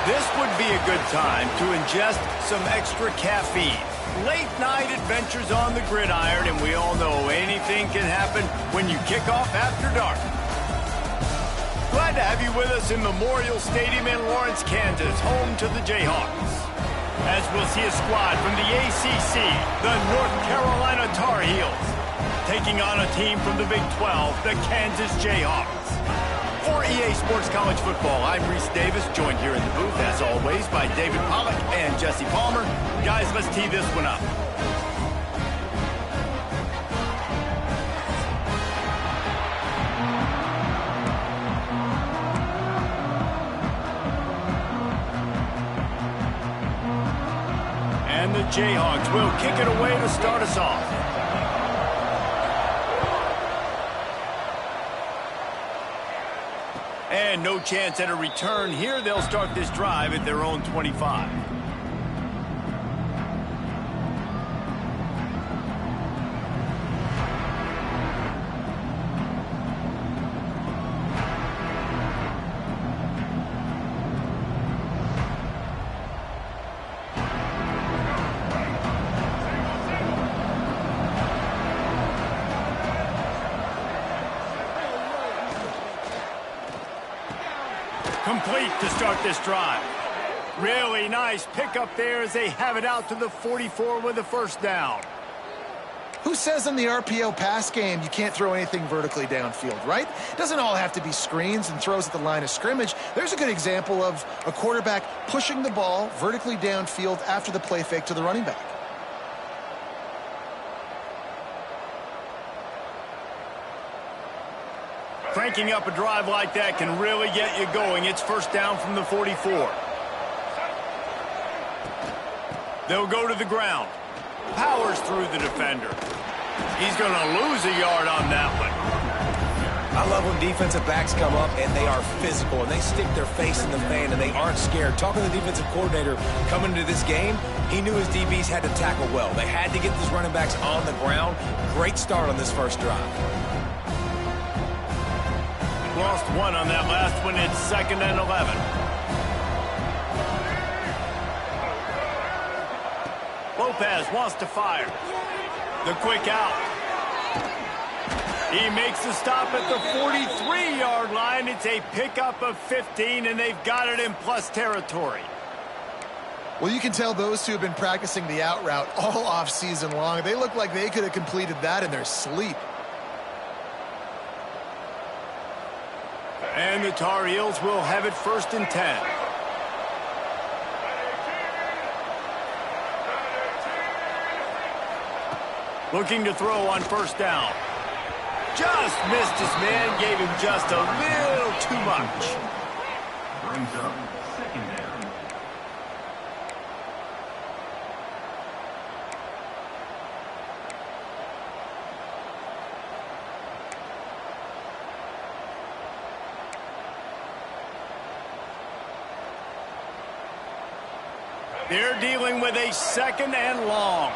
This would be a good time to ingest some extra caffeine. Late night adventures on the gridiron, and we all know anything can happen when you kick off after dark. Glad to have you with us in Memorial Stadium in Lawrence, Kansas, home to the Jayhawks. As we'll see a squad from the ACC, the North Carolina Tar Heels, taking on a team from the Big 12, the Kansas Jayhawks. For EA Sports College Football, I'm Reese Davis, joined here in the booth, as always, by David Pollack and Jesse Palmer. Guys, let's tee this one up. And the Jayhawks will kick it away to start us off. And no chance at a return here. They'll start this drive at their own 25. Complete to start this drive. Really nice pickup there as they have it out to the 44 with a first down. Who says in the RPO pass game you can't throw anything vertically downfield, right? Doesn't all have to be screens and throws at the line of scrimmage. There's a good example of a quarterback pushing the ball vertically downfield after the play fake to the running back. Cranking up a drive like that can really get you going. It's first down from the 44. They'll go to the ground. Powers through the defender. He's going to lose a yard on that one. I love when defensive backs come up and they are physical and they stick their face in the fan and they aren't scared. Talking to the defensive coordinator coming into this game, he knew his DBs had to tackle well. They had to get these running backs on the ground. Great start on this first drive. Lost one on that last one. It's 2nd and 11. Lopez wants to fire. The quick out. He makes the stop at the 43-yard line. It's a pickup of 15, and they've got it in plus territory. Well, you can tell those two have been practicing the out route all off season long. They look like they could have completed that in their sleep. And the Tar Heels will have it 1st and 10. Looking to throw on first down. Just missed his man, gave him just a little too much. Brings up 2nd down. They're dealing with a 2nd and long.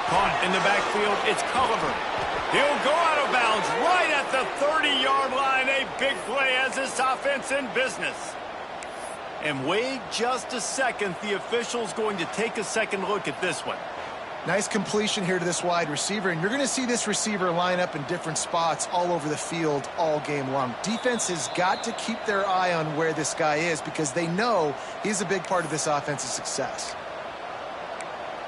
Caught in the backfield, it's Culliver. He'll go out of bounds right at the 30-yard line. A big play as this offense in business. And wait just a second. The official's going to take a second look at this one. Nice completion here to this wide receiver, and you're going to see this receiver line up in different spots all over the field all game long. Defense has got to keep their eye on where this guy is because they know he's a big part of this offense's success.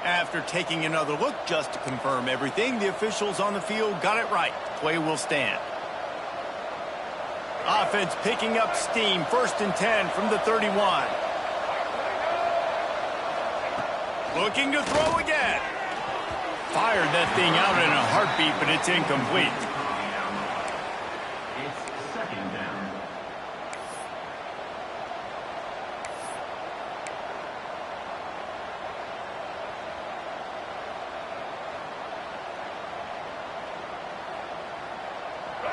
After taking another look just to confirm everything, the officials on the field got it right. Play will stand. Offense picking up steam. 1st and 10 from the 31. Looking to throw again. Fired that thing out in a heartbeat, but it's incomplete. It's 2nd down.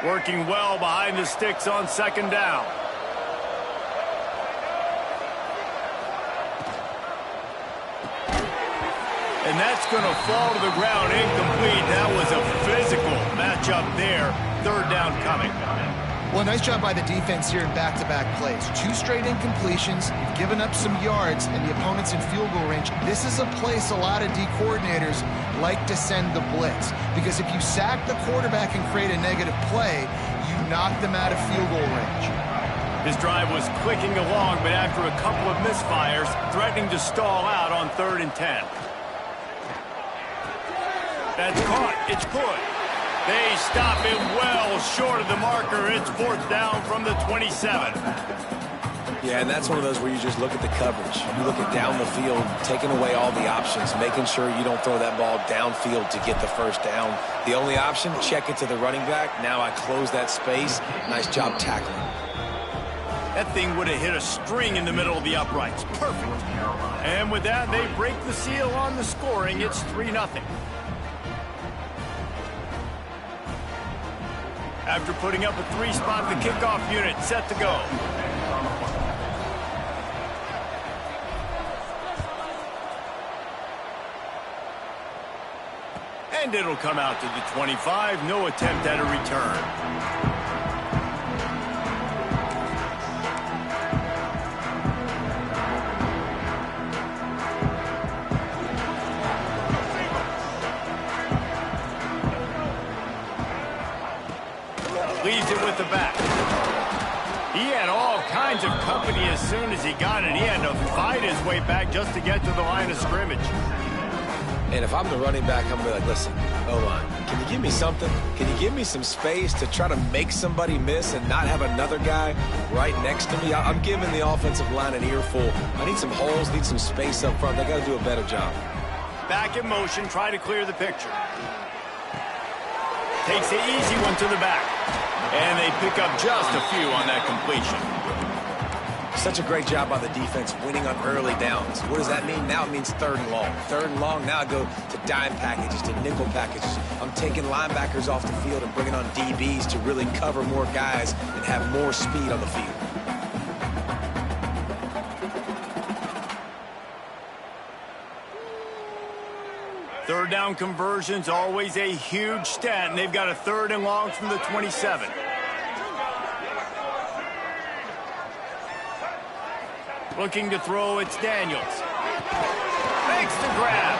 Working well behind the sticks on 2nd down. And that's going to fall to the ground incomplete. That was a physical matchup. matchup there. Third down coming. Well, nice job by the defense here in back-to-back plays. 2 straight incompletions, you've given up some yards, and the opponent's in field goal range. This is a place a lot of D coordinators like to send the blitz, because if you sack the quarterback and create a negative play, you knock them out of field goal range. His drive was clicking along, but after a couple of misfires, threatening to stall out on 3rd and 10. That's caught. It's good. They stop him well short of the marker. It's 4th down from the 27. Yeah, and that's one of those where you just look at the coverage. You look at down the field, taking away all the options, making sure you don't throw that ball downfield to get the first down. The only option, check it to the running back. Now I close that space. Nice job tackling. That thing would have hit a string in the middle of the uprights. Perfect. And with that, they break the seal on the scoring. It's 3-0. After putting up a 3-spot, the kickoff unit set to go. And it'll come out to the 25. No attempt at a return. Leaves it with the back. He had all kinds of company as soon as he got it. He had to fight his way back just to get to the line of scrimmage. And if I'm the running back, I'm going to be like, listen, O-line, can you give me something? Can you give me some space to try to make somebody miss and not have another guy right next to me? I'm giving the offensive line an earful. I need some holes, need some space up front. They got to do a better job. Back in motion, try to clear the picture. Takes the easy one to the back. And they pick up just a few on that completion. Such a great job by the defense winning on early downs. What does that mean? Now it means 3rd and long. 3rd and long, now I go to dime packages, to nickel packages. I'm taking linebackers off the field and bringing on DBs to really cover more guys and have more speed on the field. Third down conversions, always a huge stat, and they've got a 3rd and long from the 27. Looking to throw, it's Daniels. Makes the grab.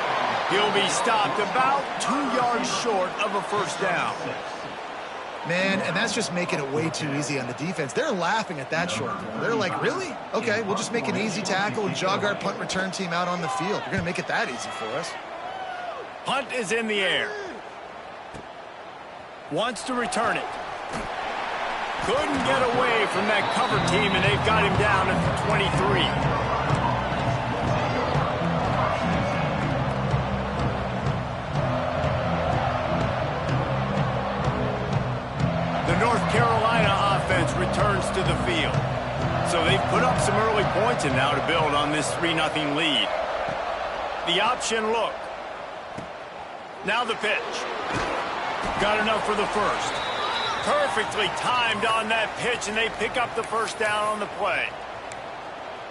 He'll be stopped about 2 yards short of a 1st down. Man, and that's just making it way too easy on the defense. They're laughing at that short throw. They're like, really? Okay, we'll just make an easy tackle and jog our punt return team out on the field. You're going to make it that easy for us. Punt is in the air. Wants to return it. Couldn't get away from that cover team, and they've got him down at the 23. The North Carolina offense returns to the field. So they've put up some early points and now to build on this 3-0 lead. The option look. Now the pitch. Got enough for the 1st. Perfectly timed on that pitch, and they pick up the 1st down on the play.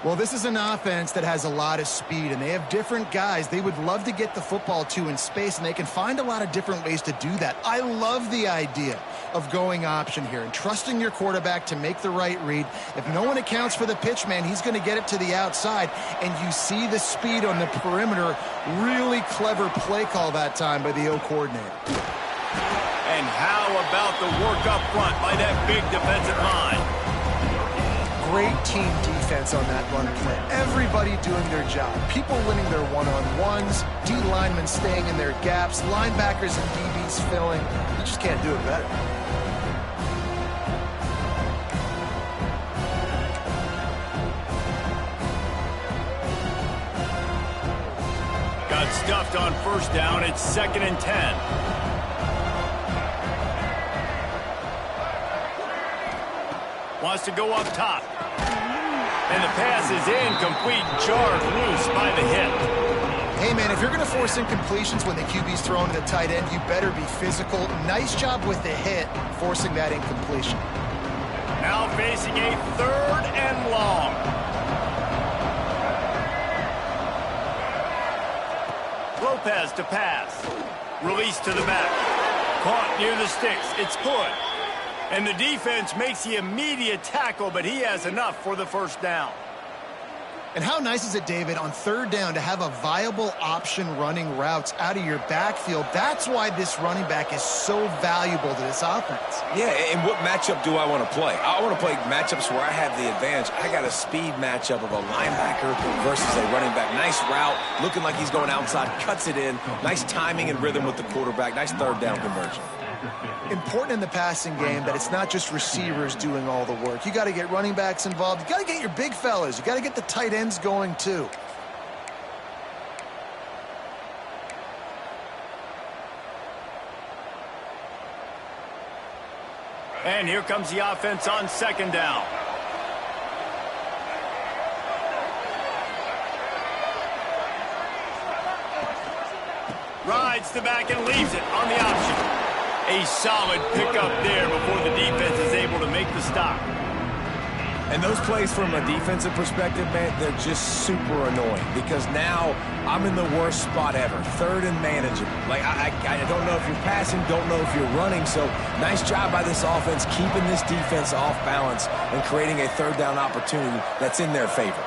Well, this is an offense that has a lot of speed, and they have different guys they would love to get the football to in space, and they can find a lot of different ways to do that. I love the idea of going option here and trusting your quarterback to make the right read. If no one accounts for the pitch, man, he's going to get it to the outside, and you see the speed on the perimeter. Really clever play call that time by the O coordinator. And how about the work up front by that big defensive line? Great team defense on that run play. Everybody doing their job. People winning their one-on-ones, D linemen staying in their gaps, linebackers and DBs filling. You just can't do it better. Got stuffed on 1st down. It's 2nd and 10. Wants to go up top. And the pass is incomplete, jarred loose by the hit. Hey, man, if you're going to force incompletions when the QB's throwing to the tight end, you better be physical. Nice job with the hit, forcing that incompletion. Now facing a 3rd and long. Lopez to pass. Release to the back. Caught near the sticks. It's good. And the defense makes the immediate tackle, but he has enough for the first down. And how nice is it, David, on third down to have a viable option running routes out of your backfield? That's why this running back is so valuable to this offense. Yeah, and what matchup do I want to play? I want to play matchups where I have the advantage. I got a speed matchup of a linebacker versus a running back. Nice route, looking like he's going outside, cuts it in. Nice timing and rhythm with the quarterback. Nice third down conversion. Important in the passing game that it's not just receivers doing all the work. You got to get running backs involved. You got to get your big fellas. You got to get the tight ends going too. And here comes the offense on second down. Rides the back and leaves it on the option. A solid pickup there before the defense is able to make the stop. And those plays from a defensive perspective, man, they're just super annoying because now I'm in the worst spot ever. Third and manageable. Like, I don't know if you're passing, don't know if you're running. So nice job by this offense keeping this defense off balance and creating a third down opportunity that's in their favor.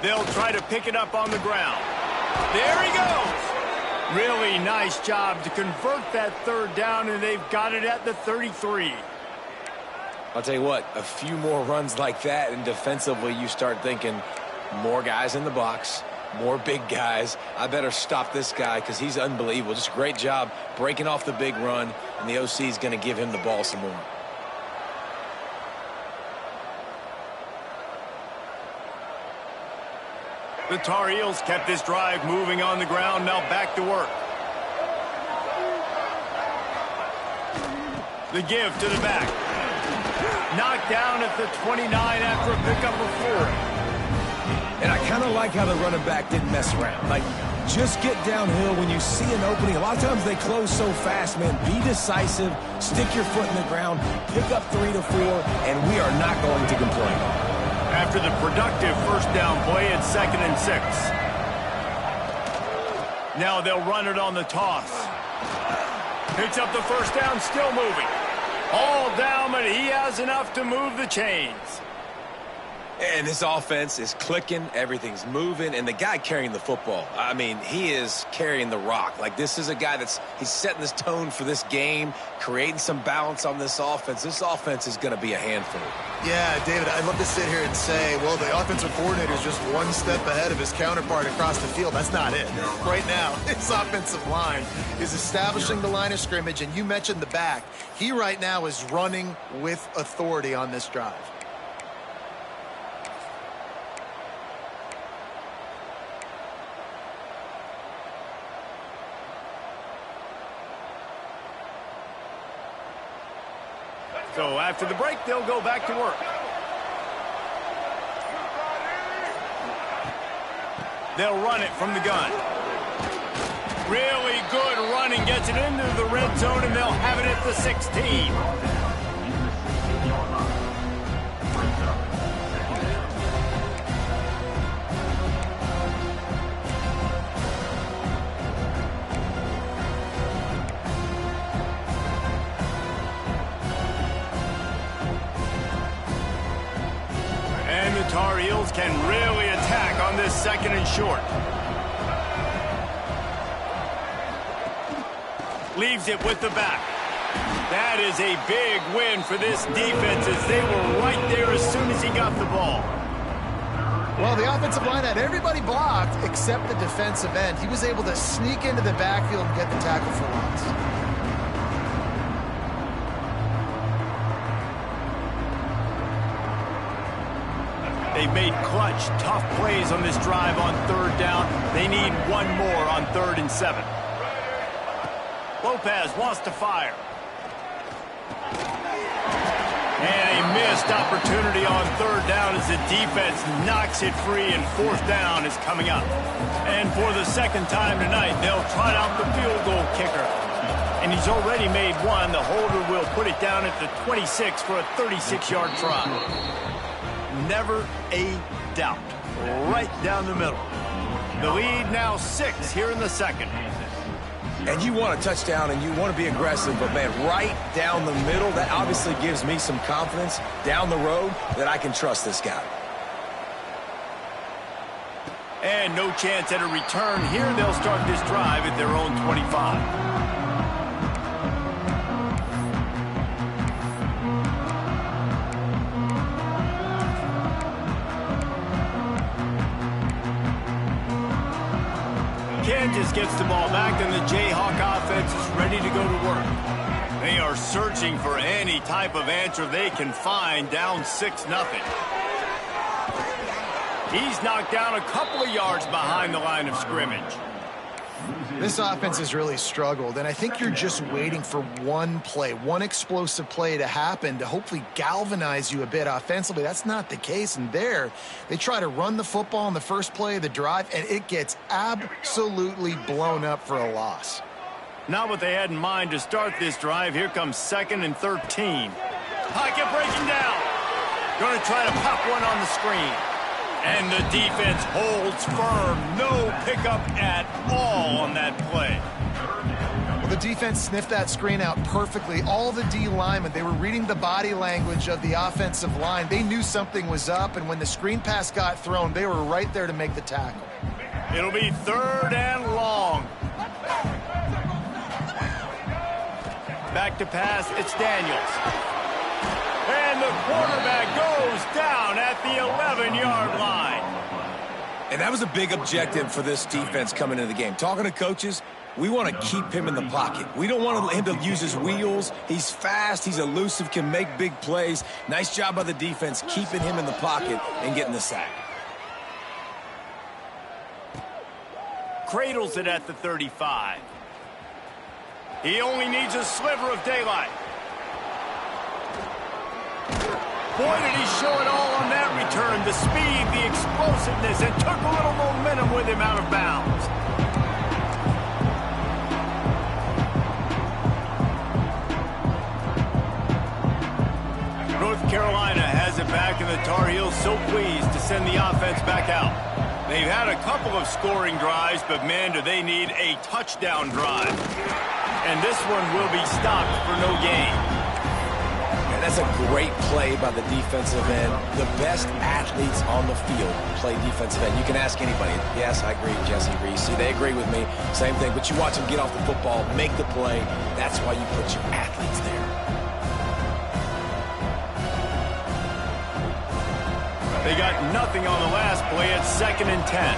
They'll try to pick it up on the ground. There he goes. Really nice job to convert that third down, and they've got it at the 33. I'll tell you what, a few more runs like that, and defensively you start thinking more guys in the box, more big guys. I better stop this guy because he's unbelievable. Just a great job breaking off the big run, and the OC is going to give him the ball some more. The Tar Heels kept this drive moving on the ground, now back to work. The give to the back. Knocked down at the 29 after a pickup of 4. And I kind of like how the running back didn't mess around. Like, just get downhill when you see an opening. A lot of times they close so fast, man. Be decisive, stick your foot in the ground, pick up 3 to 4, and we are not going to complain. After the productive first down play, it's 2nd and 6. Now they'll run it on the toss. Picks up the first down, still moving. All down, but he has enough to move the chains. And this offense is clicking, everything's moving, and the guy carrying the football, I mean, he is carrying the rock. Like, this is a guy he's setting this tone for this game, creating some balance on this offense. This offense is going to be a handful. Yeah, David, I'd love to sit here and say, well, the offensive coordinator is just one step ahead of his counterpart across the field. That's not it. Right now, his offensive line is establishing the line of scrimmage, and you mentioned the back. He right now is running with authority on this drive. So after the break, they'll go back to work. They'll run it from the gun. Really good running, gets it into the red zone, and they'll have it at the 16. Tar Heels can really attack on this 2nd and short. Leaves it with the back. That is a big win for this defense as they were right there as soon as he got the ball. Well, the offensive line had everybody blocked except the defensive end. He was able to sneak into the backfield and get the tackle for loss. They've made clutch, tough plays on this drive on 3rd down. They need one more on 3rd and 7. Lopez wants to fire. And a missed opportunity on 3rd down as the defense knocks it free, and 4th down is coming up. And for the 2nd time tonight, they'll trot out the field goal kicker. And he's already made one. The holder will put it down at the 26 for a 36-yard try. Never a doubt. Right down the middle. The lead now 6 here in the second. And you want a touchdown and you want to be aggressive, but man, right down the middle, that obviously gives me some confidence down the road that I can trust this guy. And no chance at a return here. They'll start this drive at their own 25. Kansas gets the ball back, and the Jayhawk offense is ready to go to work. They are searching for any type of answer they can find, down 6-0. He's knocked down a couple of yards behind the line of scrimmage. This offense has really struggled, and I think you're just waiting for one play, one explosive play to happen to hopefully galvanize you a bit offensively. That's not the case, and there, they try to run the football on the first play of the drive, and it gets absolutely blown up for a loss. Not what they had in mind to start this drive. Here comes 2nd and 13. Pocket breaking down. Going to try to pop one on the screen. And the defense holds firm. No pickup at all on that play. Well, the defense sniffed that screen out perfectly. All the D linemen, they were reading the body language of the offensive line. They knew something was up, and when the screen pass got thrown, they were right there to make the tackle. It'll be 3rd and long. Back to pass, it's Daniels. And the quarterback goes down at the 11-yard line. And that was a big objective for this defense coming into the game. Talking to coaches, we want to keep him in the pocket. We don't want him to use his wheels. He's fast, he's elusive, can make big plays. Nice job by the defense keeping him in the pocket and getting the sack. Cradles it at the 35. He only needs a sliver of daylight. Boy, did he show it all on that return. The speed, the explosiveness, and took a little momentum with him out of bounds. North Carolina has it back, and the Tar Heels so pleased to send the offense back out. They've had a couple of scoring drives, but man, do they need a touchdown drive. And this one will be stopped for no gain. That's a great play by the defensive end. The best athletes on the field play defensive end. You can ask anybody. Yes, I agree, Jesse Reese. They agree with me. Same thing. But you watch them get off the football, make the play. That's why you put your athletes there. They got nothing on the last play. It's 2nd and 10.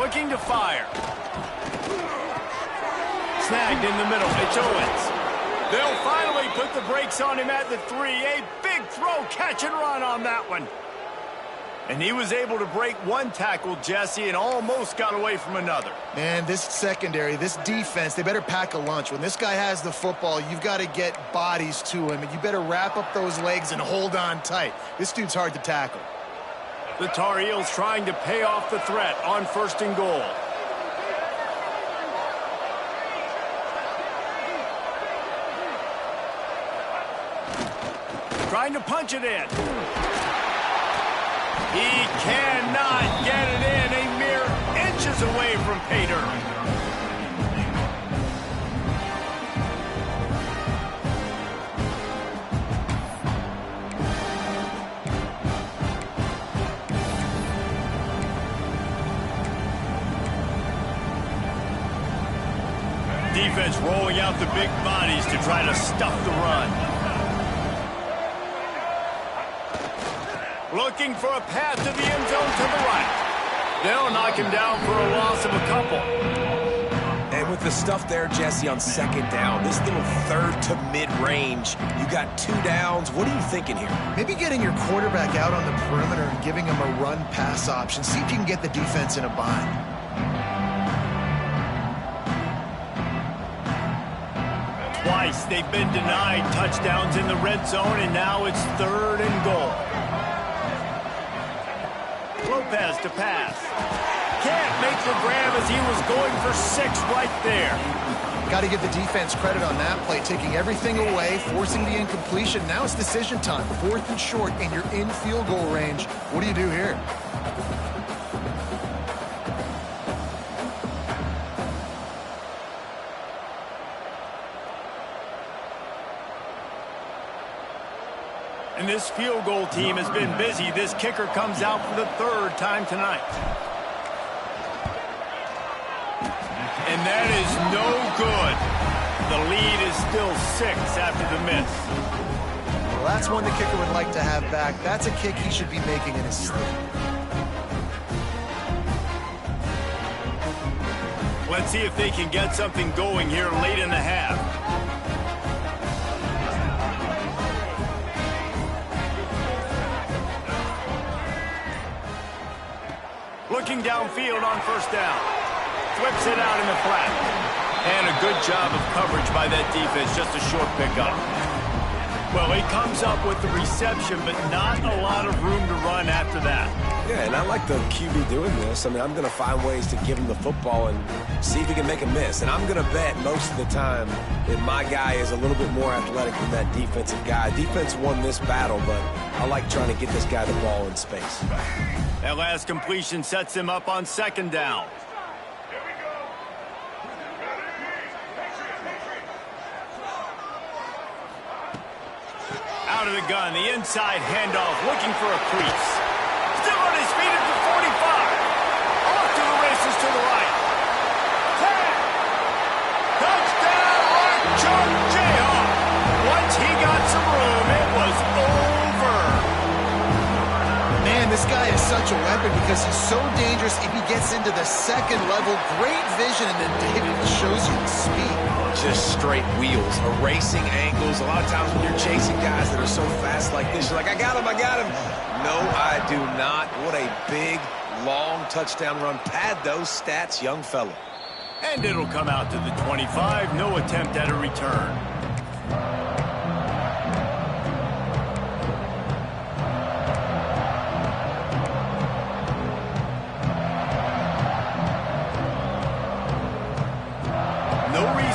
Looking to fire. Snagged in the middle. It's Owens. They'll finally put the brakes on him at the 3. A big throw, catch and run on that one. And he was able to break one tackle, Jesse, and almost got away from another. Man, this secondary, this defense, they better pack a lunch. When this guy has the football, you've got to get bodies to him, and you better wrap up those legs and hold on tight. This dude's hard to tackle. The Tar Heels trying to pay off the threat on 1st and goal. Trying to punch it in. He cannot get it in. A mere inches away from pay dirt. Defense rolling out the big bodies to try to stuff the run. Looking for a path to the end zone to the right. They'll knock him down for a loss of a couple. And with the stuff there, Jesse, on 2nd down, this little 3rd to mid-range, you got 2 downs. What are you thinking here? Maybe getting your quarterback out on the perimeter and giving him a run-pass option. See if you can get the defense in a bind. Twice they've been denied touchdowns in the red zone, and now it's 3rd and goal. Lopez to pass. Can't make the grab as he was going for 6 right there. Got to give the defense credit on that play, taking everything away, forcing the incompletion. Now it's decision time. 4th and short, and you're in field goal range. What do you do here? And this field goal team has been busy. This kicker comes out for the 3rd time tonight. And that is no good. The lead is still 6 after the miss. Well, that's one the kicker would like to have back. That's a kick he should be making in his sleep. Let's see if they can get something going here late in the half. Looking downfield on 1st down. Flips it out in the flat. And a good job of coverage by that defense. Just a short pickup. Well, he comes up with the reception, but not a lot of room to run after that. Yeah, and I like the QB doing this. I mean, I'm going to find ways to give him the football and see if he can make a miss. And I'm going to bet most of the time that my guy is a little bit more athletic than that defensive guy. Defense won this battle, but I like trying to get this guy the ball in space. That last completion sets him up on 2nd down. Out of the gun, the inside handoff, looking for a crease. Still on his feet at the 45. Off to the races to the right. 10. Touchdown, Archer Jayhawk. Once he got some room, it was over. Man, this guy is such a weapon because he's so dangerous if he gets into the 2nd level. Great vision, and then David shows you the speed. Just straight wheels, erasing angles. A lot of times when you're chasing guys that are so fast like this, you're like, I got him, I got him. No, I do not. What a big, long touchdown run. Pad those stats, young fella. And it'll come out to the 25. No attempt at a return.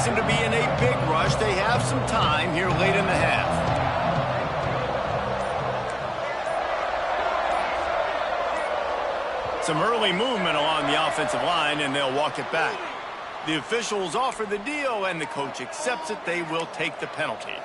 To be in a big rush. They have some time here late in the half. Some early movement along the offensive line, and they'll walk it back. The officials offer the deal, and the coach accepts it. They will take the penalty.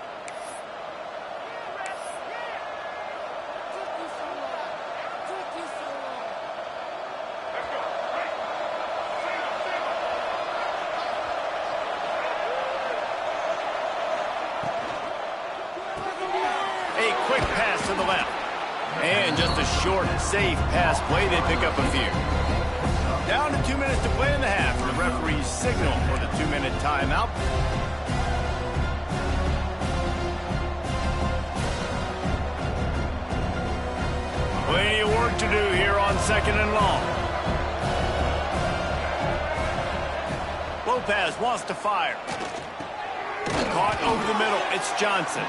To the left. And just a short, safe pass play. They pick up a few. Down to 2 minutes to play in the half. The referee's signal for the 2-minute timeout. Plenty of work to do here on 2nd and long. Lopez wants to fire. Caught over the middle. It's Johnson.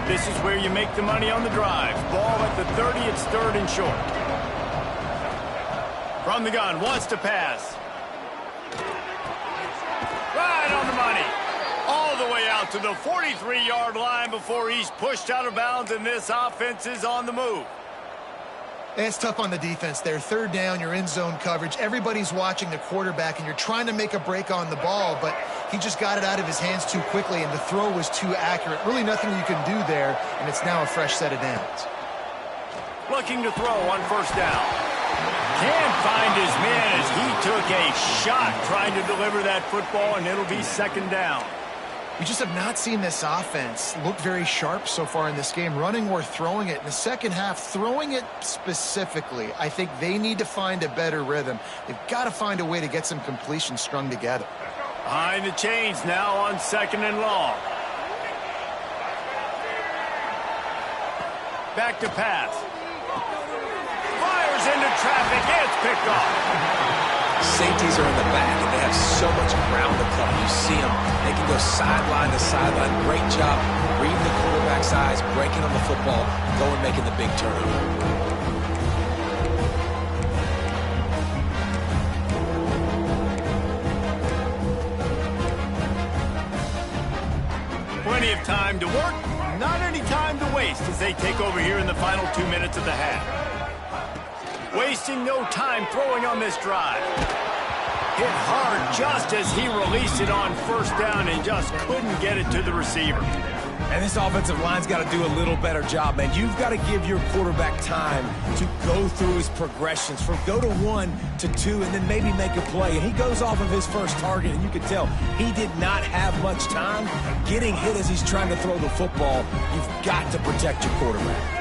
This is where you make the money on the drive. Ball at the 30, it's 3rd and short. From the gun, wants to pass. Right on the money. All the way out to the 43-yard line before he's pushed out of bounds, and this offense is on the move. It's tough on the defense there. 3rd down, you're in zone coverage. Everybody's watching the quarterback, and you're trying to make a break on the ball, but he just got it out of his hands too quickly, and the throw was too accurate. Really nothing you can do there, and it's now a fresh set of downs. Looking to throw on 1st down. Can't find his man as he took a shot trying to deliver that football, and it'll be 2nd down. We just have not seen this offense look very sharp so far in this game, running or throwing it. In the 2nd half, throwing it specifically, I think they need to find a better rhythm. They've got to find a way to get some completions strung together. Behind the chains now on 2nd and long. Back to pass. Fires into traffic. It's picked off. Safeties are in the back, and they have so much ground to cover. You see them. They can go sideline to sideline. Great job reading the quarterback's eyes, breaking on the football, going, making the big turnover. Plenty of time to work, not any time to waste as they take over here in the final 2 minutes of the half. Wasting no time throwing on this drive. Hit hard just as he released it on first down and just couldn't get it to the receiver. And this offensive line's got to do a little better job, man. You've got to give your quarterback time to go through his progressions from go to 1 to 2 and then maybe make a play. And he goes off of his first target, and you can tell he did not have much time getting hit as he's trying to throw the football. You've got to protect your quarterback.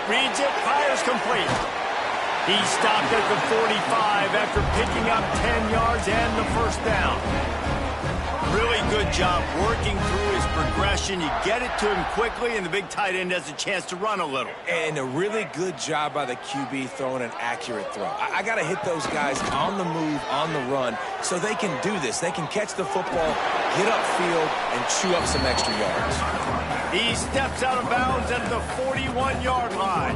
Reads it, fires complete. He stopped at the 45 after picking up 10 yards and the first down. Really good job working through his progression. You get it to him quickly, and the big tight end has a chance to run a little. And a really good job by the QB throwing an accurate throw. I got to hit those guys on the move, on the run, so they can do this. They can catch the football, get upfield, and chew up some extra yards. He steps out of bounds at the 41-yard line.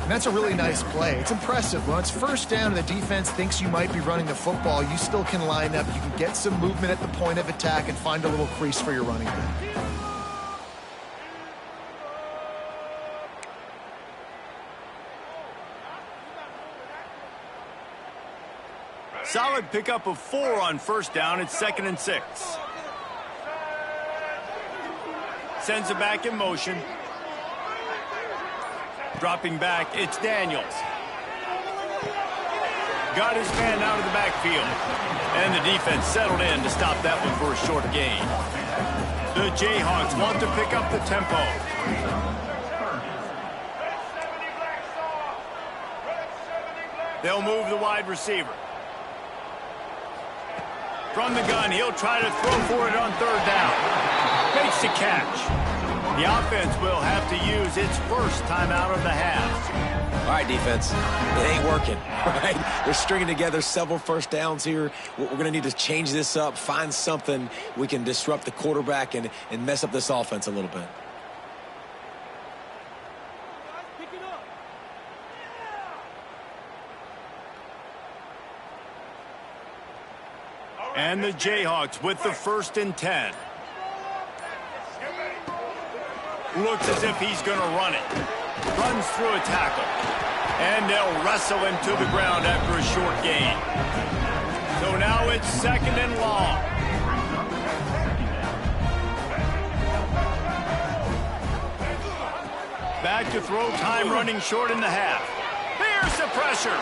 And that's a really nice play. It's impressive. When it's first down and the defense thinks you might be running the football, you still can line up. You can get some movement at the point of attack and find a little crease for your running back. Solid pickup of 4 on first down. It's 2nd and 6. Sends it back in motion. Dropping back, it's Daniels. Got his man out of the backfield. And the defense settled in to stop that one for a short gain. The Jayhawks want to pick up the tempo. They'll move the wide receiver. From the gun, he'll try to throw for it on third down. Makes the catch. The offense will have to use its first timeout of the half. All right, defense, it ain't working, right? They're stringing together several first downs here. We're going to need to change this up, find something we can disrupt the quarterback and mess up this offense a little bit. And the Jayhawks with the 1st and 10. Looks as if he's going to run it. Runs through a tackle. And they'll wrestle him to the ground after a short gain. So now it's 2nd and long. Back to throw, time running short in the half. There's the pressure.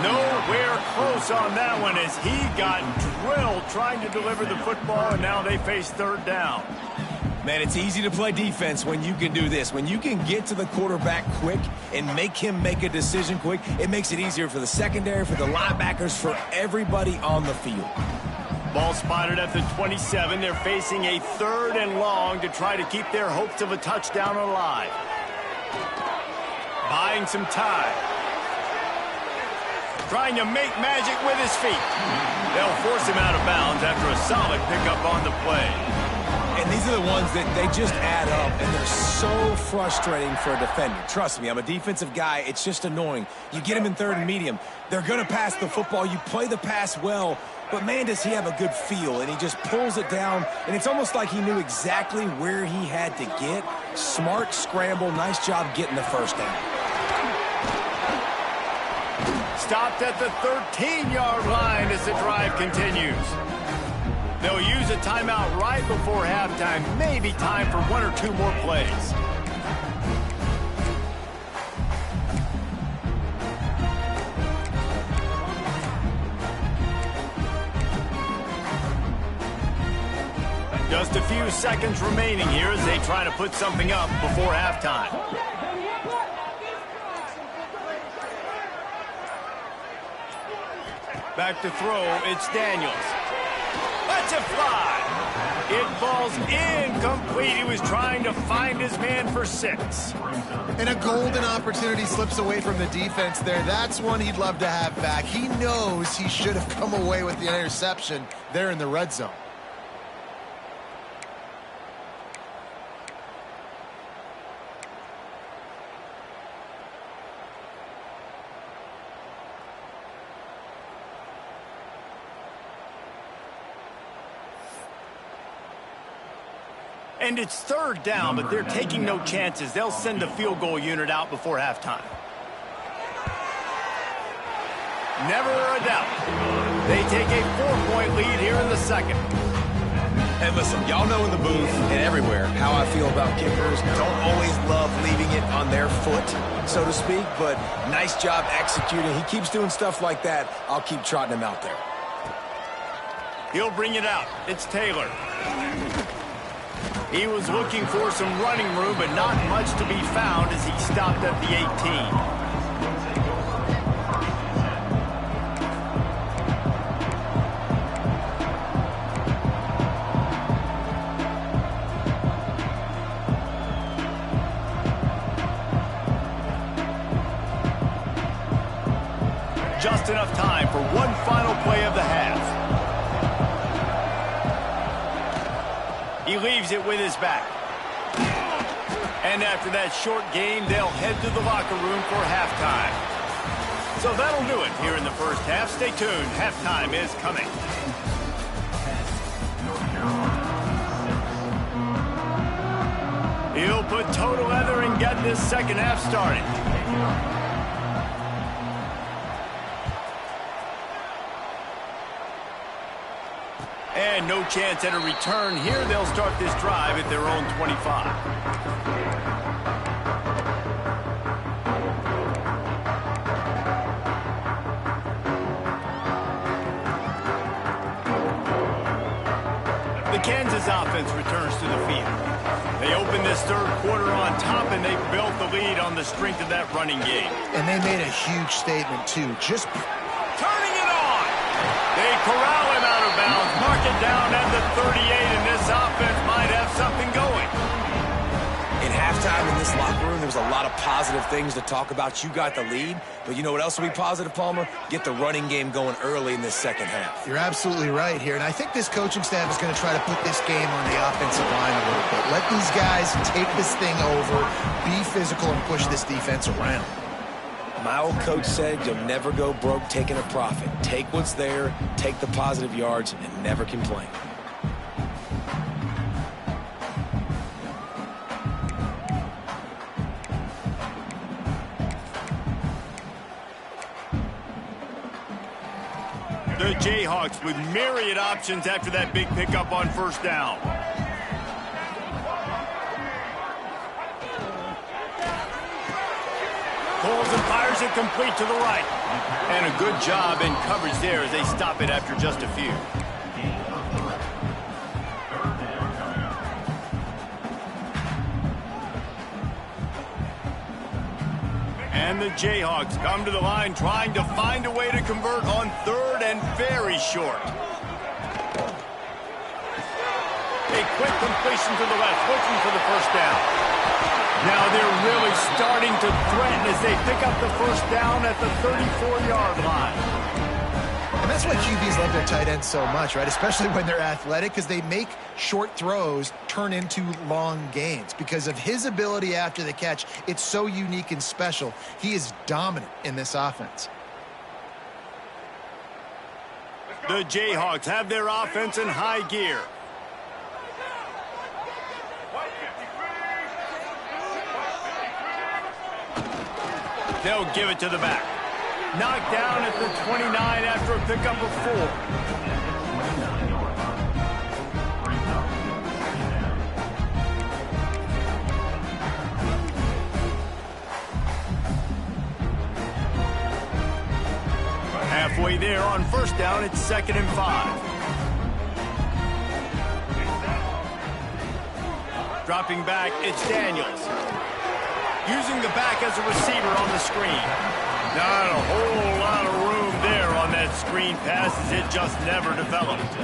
Nowhere close on that one as he got drilled trying to deliver the football, and now they face third down. Man, it's easy to play defense when you can do this. When you can get to the quarterback quick and make him make a decision quick, it makes it easier for the secondary, for the linebackers, for everybody on the field. Ball spotted at the 27. They're facing a 3rd and long to try to keep their hopes of a touchdown alive. Buying some time. Trying to make magic with his feet. They'll force him out of bounds after a solid pickup on the play. And these are the ones that they just add up, and they're so frustrating for a defender. Trust me, I'm a defensive guy. It's just annoying. You get him in 3rd and medium. They're going to pass the football. You play the pass well, but, man, does he have a good feel. And he just pulls it down, and it's almost like he knew exactly where he had to get. Smart scramble. Nice job getting the first down. Stopped at the 13-yard line as the drive continues. They'll use a timeout right before halftime. Maybe time for 1 or 2 more plays. Just a few seconds remaining here as they try to put something up before halftime. Back to throw, it's Daniels. Lets it fly. It falls incomplete. He was trying to find his man for 6. And a golden opportunity slips away from the defense there. That's one he'd love to have back. He knows he should have come away with the interception there in the red zone. And it's 3rd down, but they're taking no chances. They'll send the field goal unit out before halftime. Never a doubt. They take a 4-point lead here in the second. And listen, y'all know in the booth and everywhere how I feel about kickers. Don't always love leaving it on their foot, so to speak, but nice job executing. He keeps doing stuff like that. I'll keep trotting him out there. He'll bring it out. It's Taylor. He was looking for some running room, but not much to be found as he stopped at the 18. Just enough time for one final play of the half. He leaves it with his back. And after that short game, they'll head to the locker room for halftime. So that'll do it here in the first half. Stay tuned. Halftime is coming. He'll put total leather and get this second half started. And no chance at a return here. They'll start this drive at their own 25. The Kansas offense returns to the field. They open this third quarter on top, and they built the lead on the strength of that running game. And they made a huge statement, too. Just turning it on. They corral him out of bounds, mark it down at the 38, and this offense might have something going. In halftime in this locker room, there was a lot of positive things to talk about. You got the lead, but you know what else will be positive, Palmer? Get the running game going early in this second half. You're absolutely right here, and I think this coaching staff is going to try to put this game on the offensive line a little bit. Let these guys take this thing over, be physical, and push this defense around. My old coach said you'll never go broke taking a profit. Take what's there, take the positive yards, and never complain. The Jayhawks with myriad options after that big pickup on first down. Pulls and fires it complete to the right. And a good job in coverage there as they stop it after just a few. And the Jayhawks come to the line trying to find a way to convert on third and very short. A quick completion to the left, looking for the first down. Now they're really starting to threaten as they pick up the first down at the 34-yard line. And that's why QBs love their tight ends so much, right? Especially when they're athletic, because they make short throws turn into long gains. Because of his ability after the catch, it's so unique and special. He is dominant in this offense. The Jayhawks have their offense in high gear. They'll give it to the back. Knocked down at the 29 after a pickup of 4. Halfway there on first down, it's 2nd and 5. Dropping back, it's Daniels. Using the back as a receiver on the screen. Not a whole lot of room there on that screen pass as it just never developed.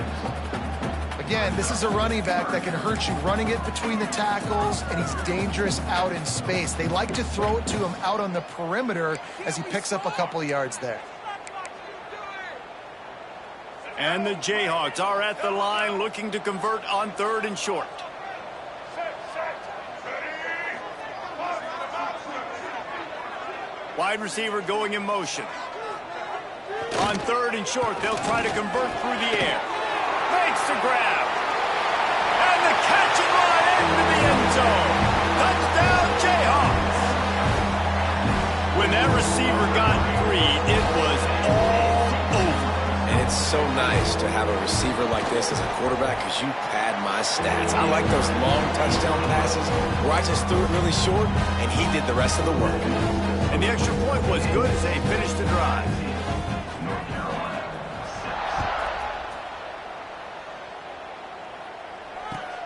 Again, this is a running back that can hurt you running it between the tackles, and he's dangerous out in space. They like to throw it to him out on the perimeter as he picks up a couple of yards there. And the Jayhawks are at the line looking to convert on 3rd and short. Wide receiver going in motion. On 3rd and short, they'll try to convert through the air. Makes the grab. And the catch and run into the end zone. Touchdown, Jayhawks. When that receiver got free, it was all over. And it's so nice to have a receiver like this as a quarterback because you pad my stats. I like those long touchdown passes where I just threw it really short and he did the rest of the work. And the extra point was good as they finished the drive.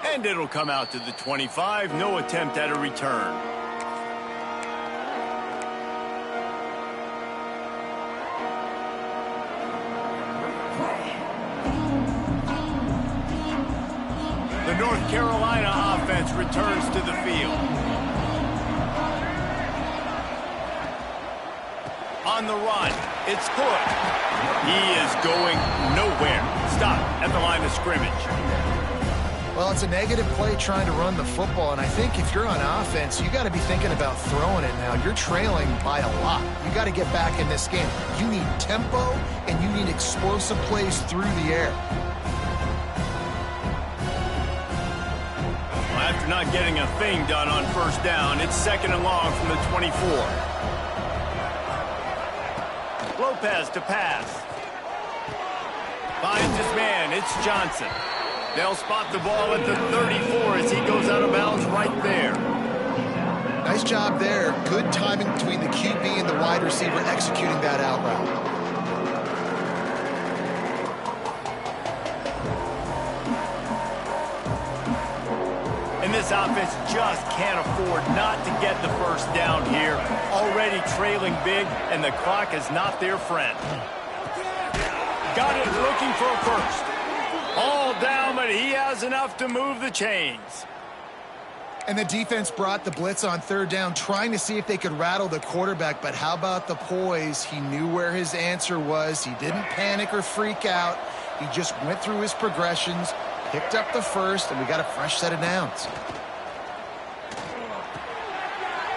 And it'll come out to the 25. No attempt at a return. The North Carolina offense returns to the field. On the run, it's good. He is going nowhere. Stop at the line of scrimmage. Well, it's a negative play trying to run the football, and I think if you're on offense, you got to be thinking about throwing it now. You're trailing by a lot. You got to get back in this game. You need tempo, and you need explosive plays through the air. Well, after not getting a thing done on 1st down, it's 2nd and long from the 24. Lopez to pass. Finds his man. It's Johnson. They'll spot the ball at the 34 as he goes out of bounds right there. Nice job there. Good timing between the QB and the wide receiver executing that out route. And this offense just can't afford not to get the 1st down here. Already trailing big, and the clock is not their friend. Got it looking for a 1st. All down, but he has enough to move the chains. And the defense brought the blitz on 3rd down, trying to see if they could rattle the quarterback. But how about the poise? He knew where his answer was. He didn't panic or freak out. He just went through his progressions, picked up the 1st, and we got a fresh set of downs.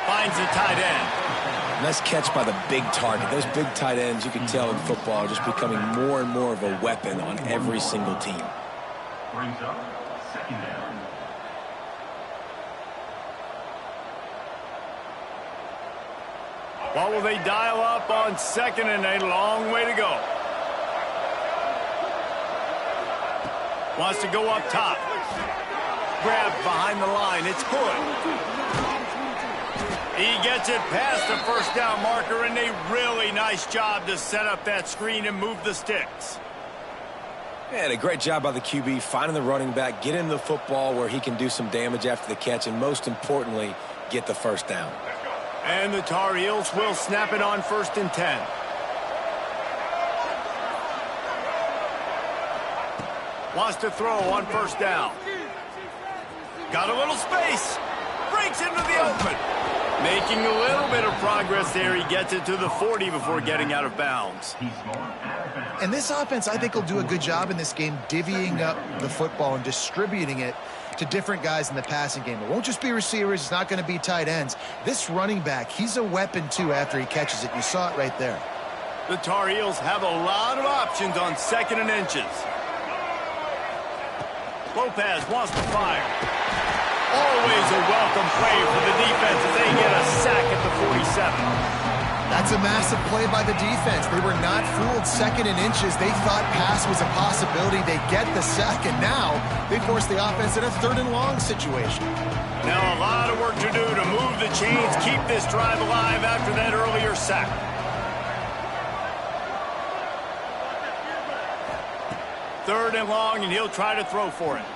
Finds the tight end. Nice catch by the big target. Those big tight ends, you can tell in football, are just becoming more and more of a weapon on every single team. Brings up 2nd down. What will they dial up on 2nd and a long way to go? Wants to go up top. Grabbed behind the line. It's good. He gets it past the 1st down marker, and a really nice job to set up that screen and move the sticks. And a great job by the QB finding the running back, get him the football where he can do some damage after the catch, and most importantly, get the 1st down. And the Tar Heels will snap it on 1st and 10. Wants to throw on 1st down. Got a little space. Breaks into the open. Making a little bit of progress there. He gets it to the 40 before getting out of bounds. And this offense, I think, will do a good job in this game divvying up the football and distributing it to different guys in the passing game. It won't just be receivers. It's not going to be tight ends. This running back, he's a weapon, too, after he catches it. You saw it right there. The Tar Heels have a lot of options on 2nd and inches. Lopez wants to fire. Always a welcome play for the defense as they get a sack at the 47. That's a massive play by the defense. They were not fooled. 2nd and inches. They thought pass was a possibility. They get the sack, and now they force the offense in a 3rd and long situation. Now a lot of work to do to move the chains, keep this drive alive after that earlier sack. Third and long, and he'll try to throw for it.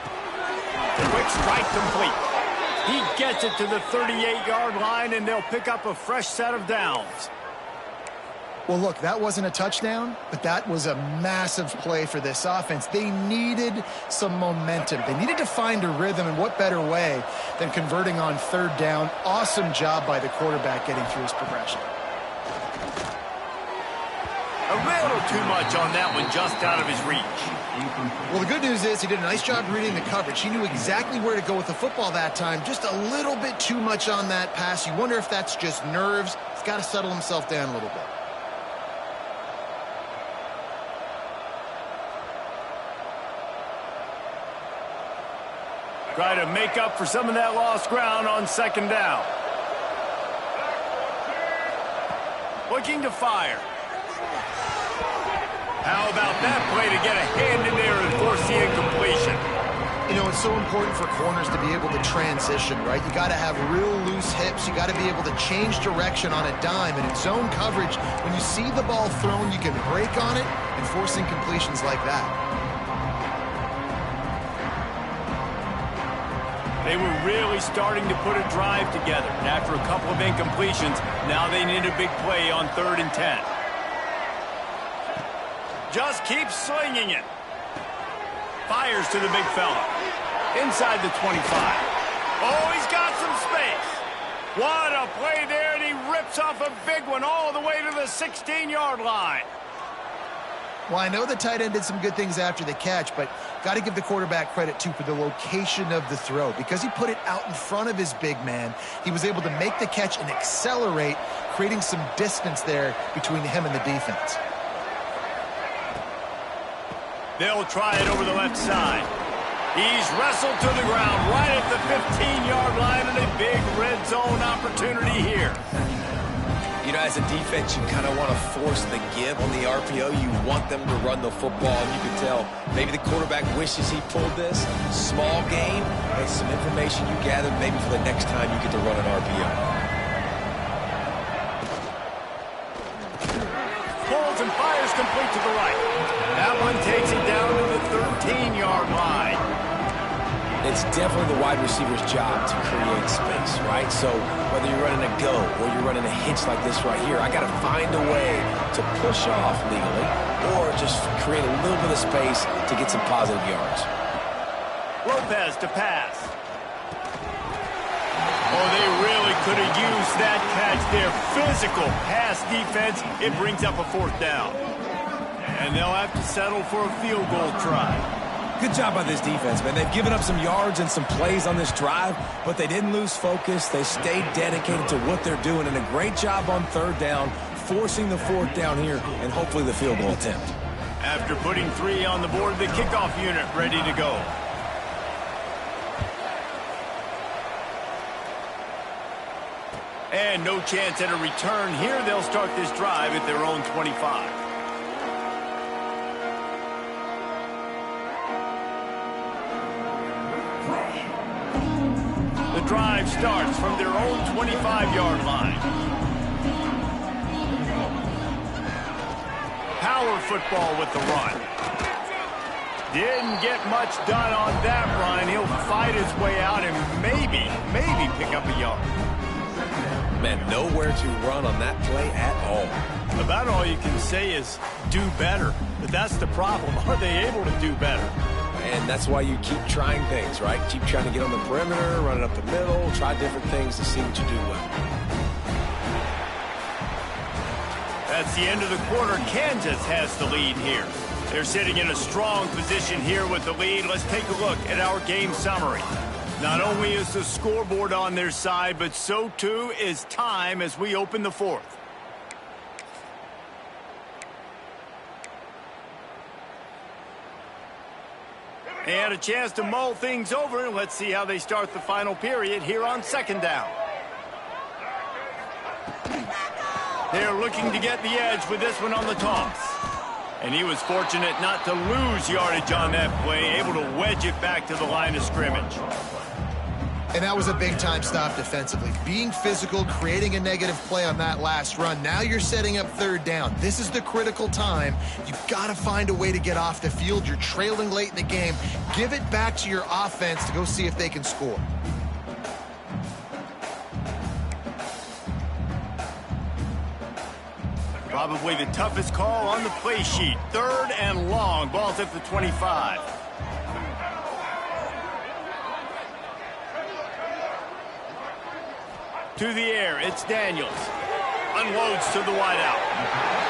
Quick strike complete. He gets it to the 38-yard line, and they'll pick up a fresh set of downs. Well, look, that wasn't a touchdown, but that was a massive play for this offense. They needed some momentum. They needed to find a rhythm, and what better way than converting on third down. Awesome job by the quarterback getting through his progression. A little too much on that one, just out of his reach. Well, the good news is he did a nice job reading the coverage. He knew exactly where to go with the football that time. Just a little bit too much on that pass. You wonder if that's just nerves. He's got to settle himself down a little bit. Try to make up for some of that lost ground on second down. Looking to fire. How about that play to get a hand in there and force the incompletion? You know, it's so important for corners to be able to transition, right? You got to have real loose hips. You got to be able to change direction on a dime. And in zone coverage, when you see the ball thrown, you can break on it and force incompletions like that. They were really starting to put a drive together. And after a couple of incompletions, now they need a big play on 3rd and 10. Just keeps slinging it. Fires to the big fella. Inside the 25. Oh, he's got some space. What a play there, and he rips off a big one all the way to the 16-yard line. Well, I know the tight end did some good things after the catch, but got to give the quarterback credit, too, for the location of the throw. Because he put it out in front of his big man, he was able to make the catch and accelerate, creating some distance there between him and the defense. They'll try it over the left side. He's wrestled to the ground right at the 15-yard line, and a big red zone opportunity here. You know, as a defense, you kind of want to force the give on the RPO. You want them to run the football, and you can tell maybe the quarterback wishes he pulled this. Small game, but some information you gathered maybe for the next time you get to run an RPO. Pulls and fires complete to the right. That one takes it down to the 13-yard line. It's definitely the wide receiver's job to create space, right? So whether you're running a go or you're running a hitch like this right here, I got to find a way to push off legally or just create a little bit of space to get some positive yards. Lopez to pass. Oh, they really could have used that catch there. Physical pass defense. It brings up a 4th down. And they'll have to settle for a field goal try. Good job by this defense, man. They've given up some yards and some plays on this drive, but they didn't lose focus. They stayed dedicated to what they're doing, and a great job on 3rd down, forcing the 4th down here, and hopefully the field goal attempt. After putting 3 on the board, the kickoff unit ready to go. And no chance at a return here. They'll start this drive at their own 25. The drive starts from their own 25-yard line. Power football with the run. Didn't get much done on that run. He'll fight his way out and maybe pick up a yard. Man, nowhere to run on that play at all. About all you can say is do better. But that's the problem. Are they able to do better? And that's why you keep trying things, right? Keep trying to get on the perimeter, run it up the middle, try different things to see what you do well. That's the end of the quarter. Kansas has the lead here. They're sitting in a strong position here with the lead. Let's take a look at our game summary. Not only is the scoreboard on their side, but so too is time as we open the 4th. And a chance to mull things over. Let's see how they start the final period here on 2nd down. They're looking to get the edge with this one on the toss. And he was fortunate not to lose yardage on that play, able to wedge it back to the line of scrimmage. And that was a big-time stop defensively. Being physical, creating a negative play on that last run. Now you're setting up 3rd down. This is the critical time. You've got to find a way to get off the field. You're trailing late in the game. Give it back to your offense to go see if they can score. Probably the toughest call on the play sheet. 3rd and long. Ball's at the 25. To the air, it's Daniels. Unloads to the wideout.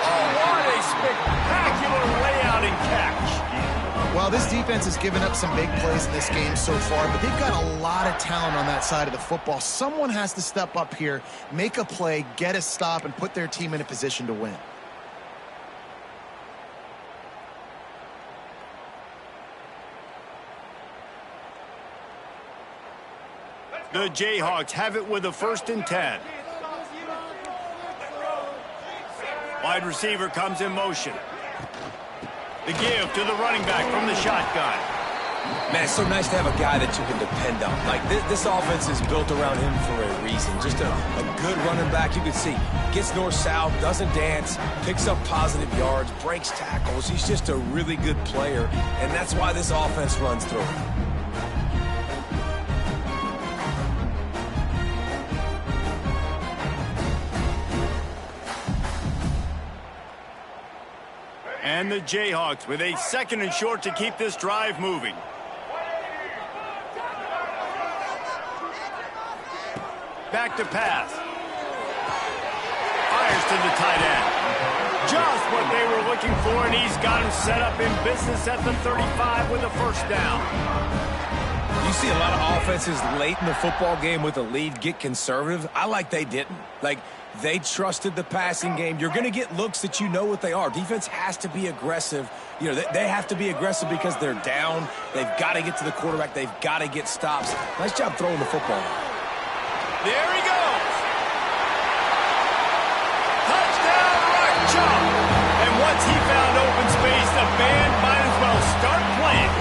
Oh, what a spectacular layout and catch. Well, this defense has given up some big plays in this game so far, but they've got a lot of talent on that side of the football. Someone has to step up here, make a play, get a stop, and put their team in a position to win. The Jayhawks have it with a 1st and 10. Wide receiver comes in motion. The give to the running back from the shotgun. Man, it's so nice to have a guy that you can depend on. Like, this offense is built around him for a reason. Just a good running back. You can see, gets north-south, doesn't dance, picks up positive yards, breaks tackles. He's just a really good player, and that's why this offense runs through him. And the Jayhawks with a 2nd and short to keep this drive moving. Back to pass. Fires to the tight end. Just what they were looking for, and he's got him set up in business at the 35 with a 1st down. You see a lot of offenses late in the football game with a lead get conservative. I like they didn't. Like, they trusted the passing game. You're going to get looks that you know what they are. Defense has to be aggressive. You know, they have to be aggressive because they're down. They've got to get to the quarterback. They've got to get stops. Nice job throwing the football. There he goes. Touchdown, right chop. And once he found open space, the band might as well start playing.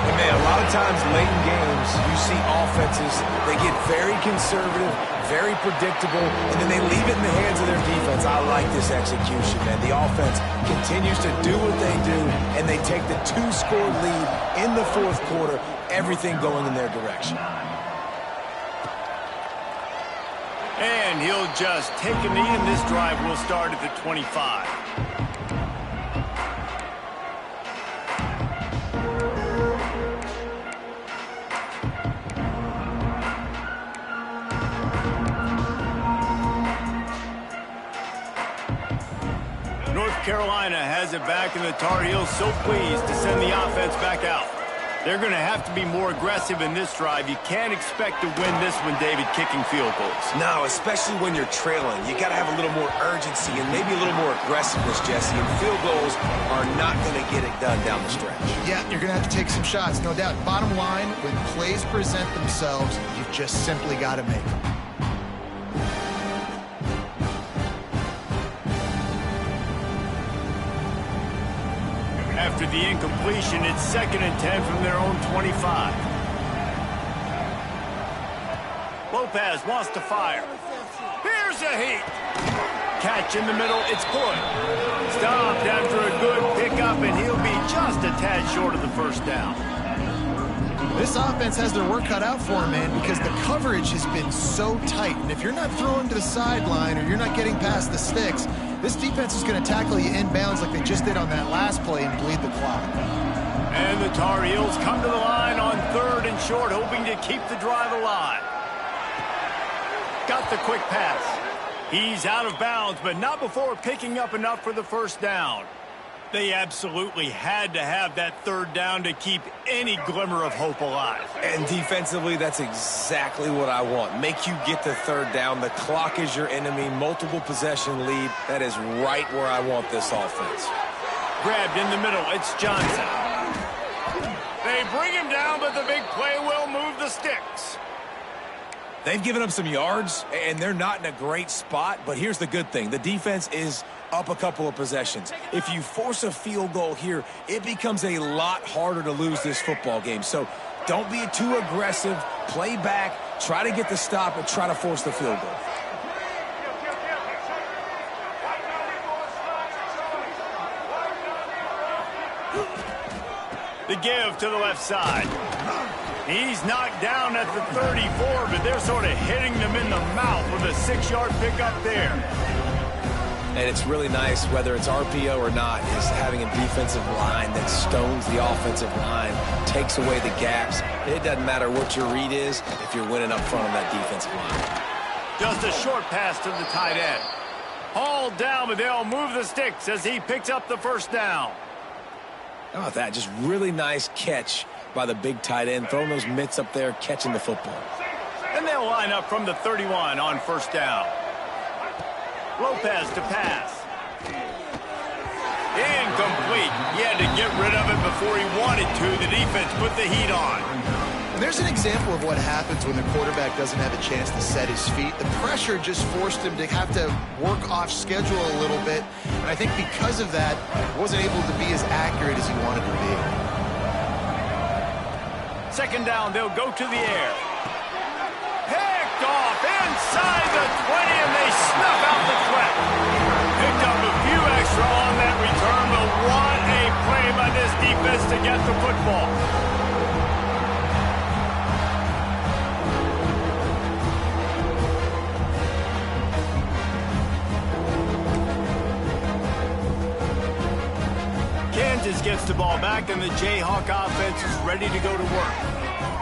And man, a lot of times late in games, you see offenses, they get very conservative, very predictable, and then they leave it in the hands of their defense. I like this execution, man. The offense continues to do what they do, and they take the 2-score lead in the 4th quarter, everything going in their direction. And he'll just take a knee, and this drive will start at the 25. North Carolina has it back, and the Tar Heels so pleased to send the offense back out. They're going to have to be more aggressive in this drive. You can't expect to win this one, David, kicking field goals. No, especially when you're trailing. You got to have a little more urgency and maybe a little more aggressiveness, Jesse. And field goals are not going to get it done down the stretch. Yeah, you're going to have to take some shots, no doubt. Bottom line, when plays present themselves, you've just simply got to make them. After the incompletion, it's 2nd and 10 from their own 25. Lopez wants to fire. Here's a heat. Catch in the middle, it's good. Stopped after a good pickup, and he'll be just a tad short of the 1st down. This offense has their work cut out for them, man, because the coverage has been so tight. And if you're not throwing to the sideline or you're not getting past the sticks, this defense is going to tackle you inbounds like they just did on that last play and bleed the clock. And the Tar Heels come to the line on 3rd and short, hoping to keep the drive alive. Got the quick pass. He's out of bounds, but not before picking up enough for the 1st down. They absolutely had to have that 3rd down to keep any glimmer of hope alive. And defensively, that's exactly what I want. Make you get the 3rd down. The clock is your enemy. Multiple possession lead. That is right where I want this offense. Grabbed in the middle. It's Johnson. They bring him down, but the big play will move the sticks. They've given up some yards, and they're not in a great spot. But here's the good thing. The defense is up a couple of possessions. If you force a field goal here, it becomes a lot harder to lose this football game. So don't be too aggressive. Play back. Try to get the stop and try to force the field goal. The give to the left side. He's knocked down at the 34, but they're sort of hitting them in the mouth with a 6-yard pickup there. And it's really nice, whether it's RPO or not, is having a defensive line that stones the offensive line, takes away the gaps. It doesn't matter what your read is if you're winning up front on that defensive line. Just a short pass to the tight end. Hauled down, but they'll move the sticks as he picks up the first down. How about that? Just really nice catch by the big tight end, throwing those mitts up there, catching the football. And they'll line up from the 31 on first down. Lopez to pass. Incomplete. He had to get rid of it before he wanted to. The defense put the heat on. And there's an example of what happens when the quarterback doesn't have a chance to set his feet. The pressure just forced him to have to work off schedule a little bit. And I think because of that, wasn't able to be as accurate as he wanted to be. Second down, they'll go to the air. Picked off inside the 20, and they snuff out the threat. Picked up a few extra on that return, but what a play by this defense to get the football. Kansas gets the ball back, and the Jayhawk offense is ready to go to work.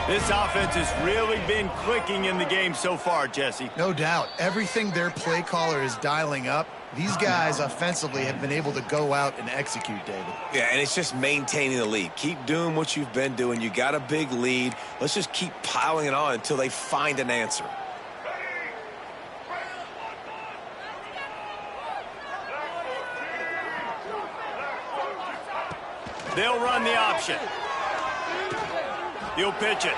This offense has really been clicking in the game so far, Jesse. No doubt. Everything their play caller is dialing up, these guys offensively have been able to go out and execute, David. Yeah, and it's just maintaining the lead. Keep doing what you've been doing. You got a big lead. Let's just keep piling it on until they find an answer. They'll run the option. He'll pitch it.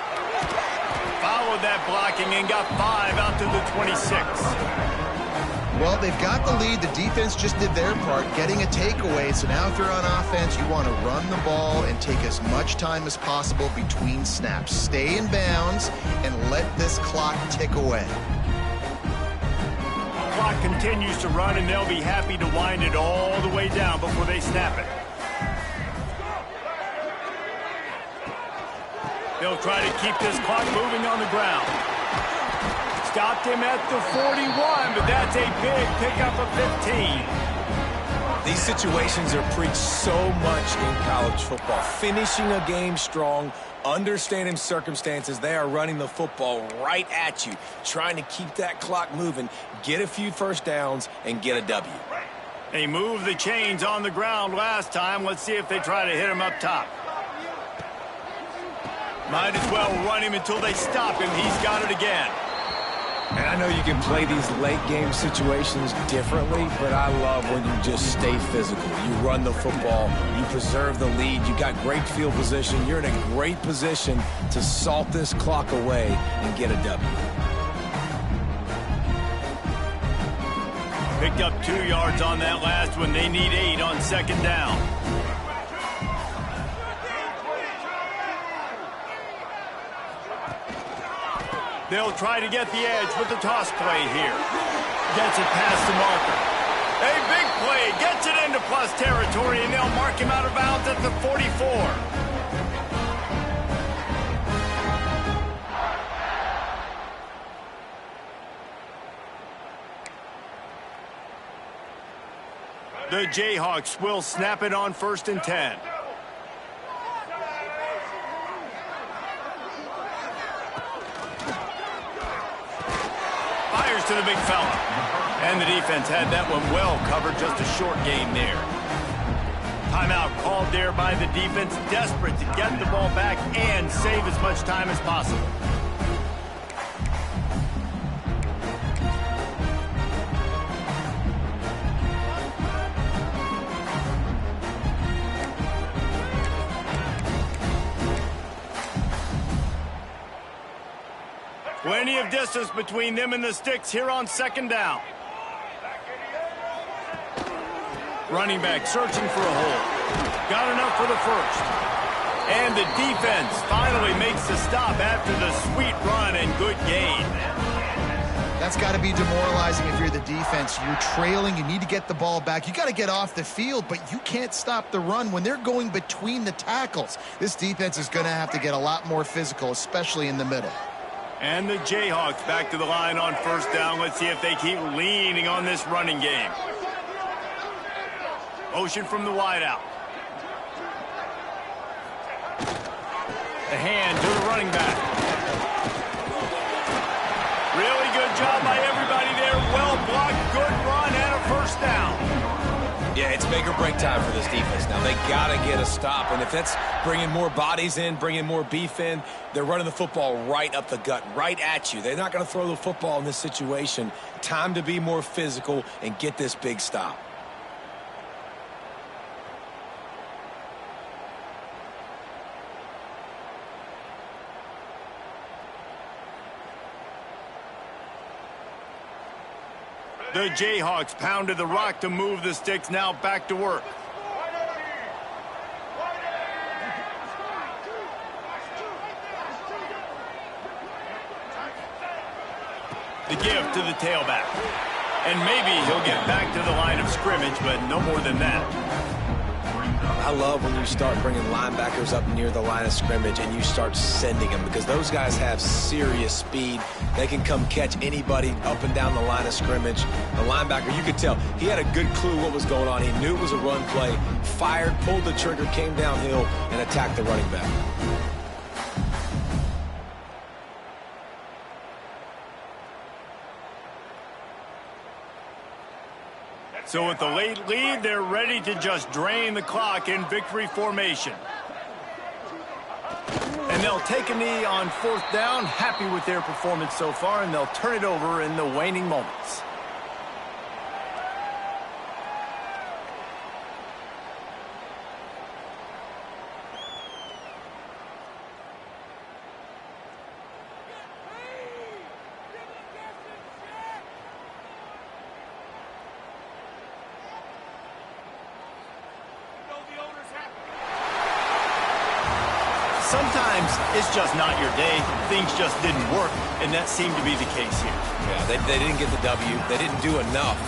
Followed that blocking and got 5 out to the 26. Well, they've got the lead. The defense just did their part, getting a takeaway. So now if you're on offense, you want to run the ball and take as much time as possible between snaps. Stay in bounds and let this clock tick away. Clock continues to run, and they'll be happy to wind it all the way down before they snap it. They'll try to keep this clock moving on the ground. Stopped him at the 41, but that's a big pickup of 15. These situations are preached so much in college football. Finishing a game strong, understanding circumstances. They are running the football right at you, trying to keep that clock moving, get a few first downs, and get a W. They moved the chains on the ground last time. Let's see if they try to hit him up top. Might as well run him until they stop him. He's got it again. And I know you can play these late game situations differently, but I love when you just stay physical. You run the football, you preserve the lead, you got great field position. You're in a great position to salt this clock away and get a W. Picked up 2 yards on that last one. They need 8 on second down. They'll try to get the edge with the toss play here. Gets it past the marker. A big play. Gets it into plus territory, and they'll mark him out of bounds at the 44. The Jayhawks will snap it on 1st and 10. To the big fella. And the defense had that one well covered. Just a short game there. Timeout called there by the defense. Desperate to get the ball back and save as much time as possible. Plenty of distance between them and the sticks here on second down. Running back searching for a hole. Got enough for the first. And the defense finally makes the stop after the sweet run and good gain. That's got to be demoralizing if you're the defense. You're trailing. You need to get the ball back. You got to get off the field, but you can't stop the run when they're going between the tackles. This defense is going to have to get a lot more physical, especially in the middle. And the Jayhawks back to the line on first down. Let's see if they keep leaning on this running game. Motion from the wideout. The hand to the running back. Really good job by everybody there. Well blocked, good run, and a first down. Yeah, it's make or break time for this defense. Now, they got to get a stop, and if that's bringing more bodies in, bringing more beef in, they're running the football right up the gut, right at you. They're not going to throw the football in this situation. Time to be more physical and get this big stop. The Jayhawks pounded the rock to move the sticks, now back to work. The give to the tailback. And maybe he'll get back to the line of scrimmage, but no more than that. I love when you start bringing linebackers up near the line of scrimmage and you start sending them, because those guys have serious speed. They can come catch anybody up and down the line of scrimmage. The linebacker, you could tell, he had a good clue what was going on. He knew it was a run play, fired, pulled the trigger, came downhill, and attacked the running back. So with the late lead, they're ready to just drain the clock in victory formation. And they'll take a knee on fourth down, happy with their performance so far, and they'll turn it over in the waning moments. Sometimes it's just not your day. Things just didn't work, and that seemed to be the case here. Yeah, they didn't get the W. They didn't do enough.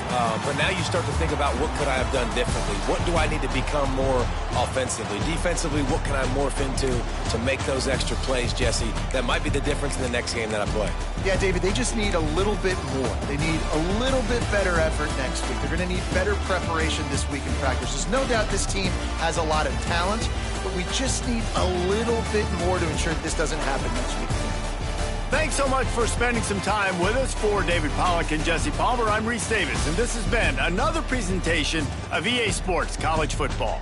But now you start to think about, what could I have done differently? What do I need to become more offensively? Defensively, what can I morph into to make those extra plays, Jesse? That might be the difference in the next game that I play. Yeah, David, they just need a little bit more. They need a little bit better effort next week. They're going to need better preparation this week in practice. There's no doubt this team has a lot of talent, but we just need a little bit more to ensure that this doesn't happen next week. Thanks so much for spending some time with us. For David Pollack and Jesse Palmer, I'm Reese Davis, and this has been another presentation of EA Sports College Football.